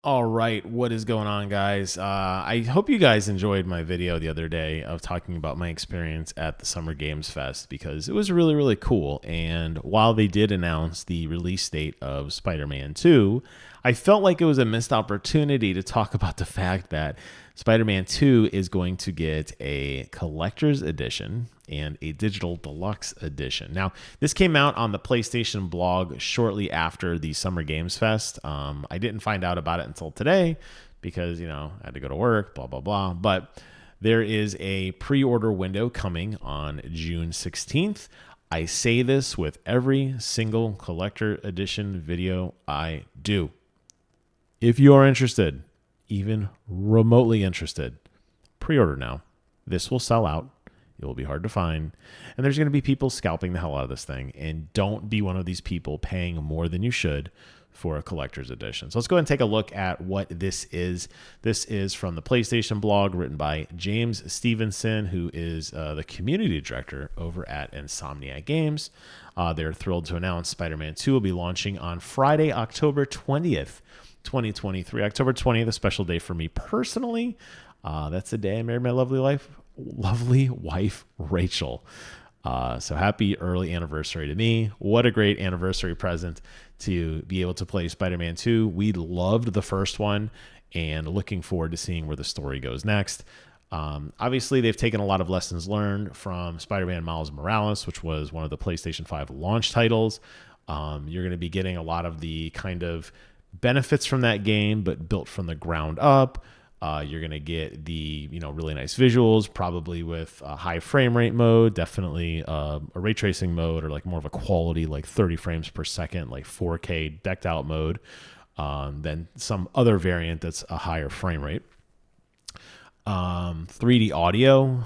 All right, what is going on, guys? I hope you guys enjoyed my video the other day of talking about my experience at the Summer Games Fest because it was really, really cool. And while they did announce the release date of Spider-Man 2, I felt like it was a missed opportunity to talk about the fact that Spider-Man 2 is going to get a collector's edition and a digital deluxe edition. Now, this came out on the PlayStation blog shortly after the Summer Games Fest. I didn't find out about it until today because, I had to go to work, blah, blah, blah. But there is a pre-order window coming on June 16th. I say this with every single collector edition video I do. If you are interested, even remotely interested, pre-order now. This will sell out. It will be hard to find. And there's going to be people scalping the hell out of this thing. And don't be one of these people paying more than you should for a collector's edition. So let's go ahead and take a look at what this is. This is from the PlayStation blog written by James Stevenson, who is the community director over at Insomniac Games. They're thrilled to announce Spider-Man 2 will be launching on Friday, October 20th, 2023. October 20th, a special day for me personally. That's the day I married my lovely wife, Rachel. So happy early anniversary to me. What a great anniversary present to be able to play Spider-Man 2. We loved the first one and looking forward to seeing where the story goes next. Obviously, they've taken a lot of lessons learned from Spider-Man Miles Morales, which was one of the PlayStation 5 launch titles. You're going to be getting a lot of the kind of benefits from that game, but built from the ground up. You're going to get the, really nice visuals, probably with a high frame rate mode, definitely a ray tracing mode, or like more of a quality, like 30 frames per second, like 4K decked out mode, then some other variant that's a higher frame rate. 3D audio,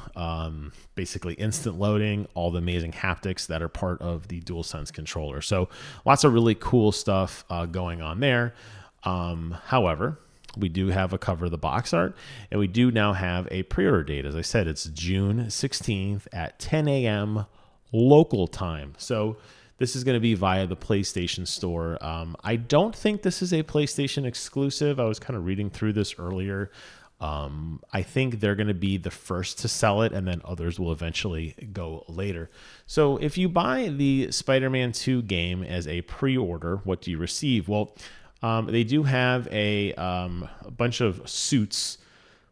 basically instant loading, all the amazing haptics that are part of the DualSense controller. So lots of really cool stuff going on there. However, we do have a cover of the box art, and we do now have a pre-order date. As I said, it's June 16th at 10 a.m. local time. So this is going to be via the PlayStation Store. I don't think this is a PlayStation exclusive. I was kind of reading through this earlier. I think they're going to be the first to sell it, and then others will eventually go later. So if you buy the Spider-Man 2 game as a pre-order, what do you receive? Well, they do have a bunch of suits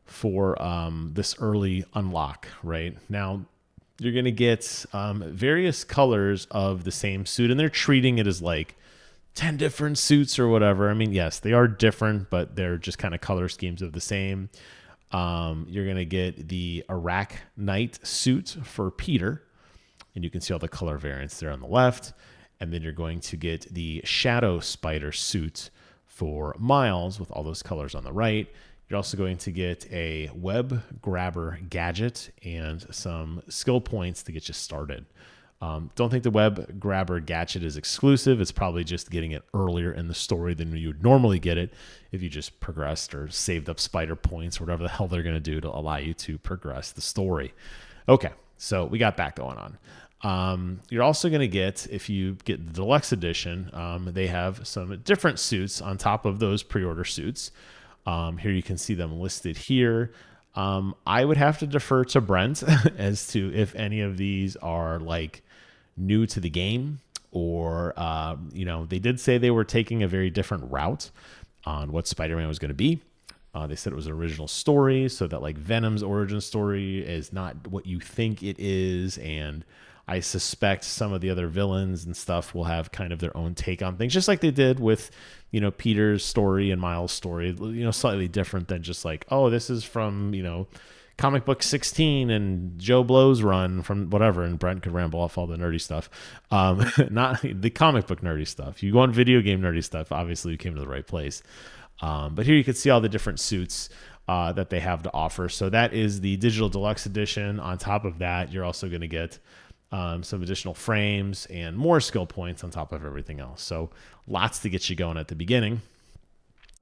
for this early unlock, right? Now, you're going to get various colors of the same suit, and they're treating it as like 10 different suits or whatever. I mean, yes, they are different, but they're just kind of color schemes of the same. You're going to get the Iraq Knight suit for Peter, and you can see all the color variants there on the left. And then you're going to get the Shadow Spider suit for Miles with all those colors on the right. You're also going to get a web grabber gadget and some skill points to get you started. Don't think the web grabber gadget is exclusive. It's probably just getting it earlier in the story than you would normally get it if you just progressed or saved up spider points or whatever the hell they're going to do to allow you to progress the story. Okay, so we got that going on. You're also going to get, if you get the deluxe edition, they have some different suits on top of those pre-order suits. Here you can see them listed here. I would have to defer to Brent as to if any of these are like new to the game or, they did say they were taking a very different route on what Spider-Man was going to be. They said it was an original story, so that like Venom's origin story is not what you think it is. And I suspect some of the other villains and stuff will have kind of their own take on things, just like they did with, Peter's story and Miles' story, slightly different than just like, oh, this is from, comic book 16 and Joe Blow's run from whatever. And Brent could ramble off all the nerdy stuff. Not the comic book nerdy stuff. You go on video game nerdy stuff. Obviously you came to the right place. But here you can see all the different suits that they have to offer. So that is the digital deluxe edition. On top of that, you're also going to get some additional frames and more skill points on top of everything else. So lots to get you going at the beginning.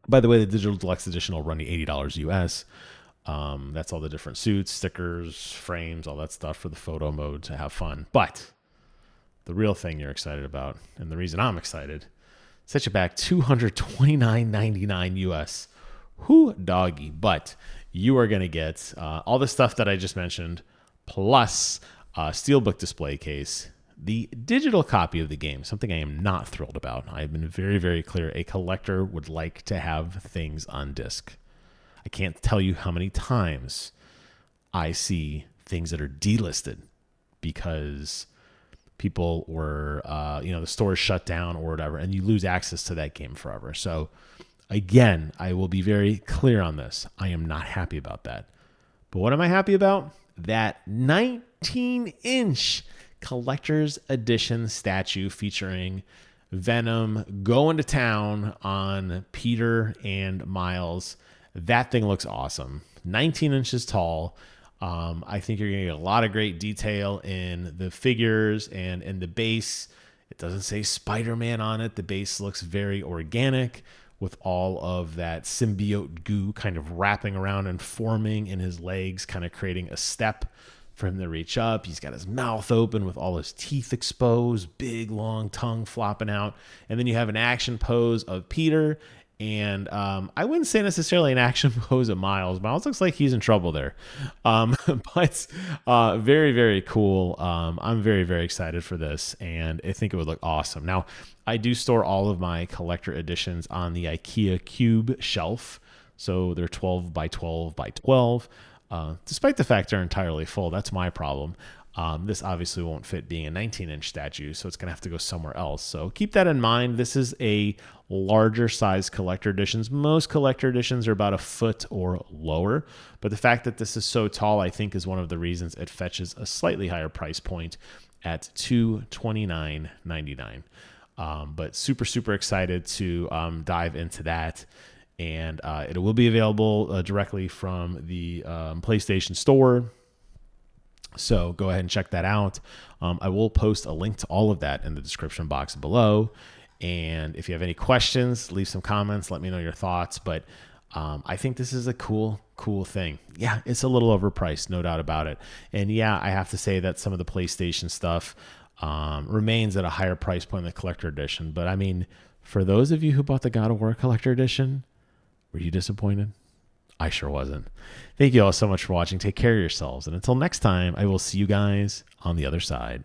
By the way, the digital deluxe edition will run you $80 US. That's all the different suits, stickers, frames, all that stuff for the photo mode to have fun. But the real thing you're excited about, and the reason I'm excited, Set you back $229.99 US. Whoo doggy. But you are going to get all the stuff that I just mentioned, plus a Steelbook display case, the digital copy of the game, something I am not thrilled about. I've been very, very clear. A collector would like to have things on disc. I can't tell you how many times I see things that are delisted because people were, the store is shut down or whatever, and you lose access to that game forever. So again, I will be very clear on this. I am not happy about that. But what am I happy about? That 19-inch collector's edition statue featuring Venom going to town on Peter and Miles. That thing looks awesome. 19 inches tall. I think you're going to get a lot of great detail in the figures and in the base. It doesn't say Spider-Man on it. The base looks very organic with all of that symbiote goo kind of wrapping around and forming in his legs, kind of creating a step for him to reach up. He's got his mouth open with all his teeth exposed, big long tongue flopping out. And then you have an action pose of Peter. And I wouldn't say necessarily an action pose of Miles. Miles looks like he's in trouble there. But very, very cool. I'm very, very excited for this. And I think it would look awesome. Now, I do store all of my collector editions on the IKEA Cube shelf. So they're 12 by 12 by 12. Despite the fact they're entirely full, that's my problem. This obviously won't fit being a 19-inch statue, so it's going to have to go somewhere else. So keep that in mind. This is a larger size collector editions. Most collector editions are about a foot or lower, but the fact that this is so tall, I think, is one of the reasons it fetches a slightly higher price point at $229.99. But super, super excited to dive into that. And it will be available directly from the PlayStation Store. So go ahead and check that out. I will post a link to all of that in the description box below. And if you have any questions, leave some comments. Let me know your thoughts. But I think this is a cool thing. Yeah, it's a little overpriced, no doubt about it. And yeah, I have to say that some of the PlayStation stuff remains at a higher price point than the collector edition. But I mean, for those of you who bought the God of War collector edition, were you disappointed? I sure wasn't. Thank you all so much for watching. Take care of yourselves. And until next time, I will see you guys on the other side.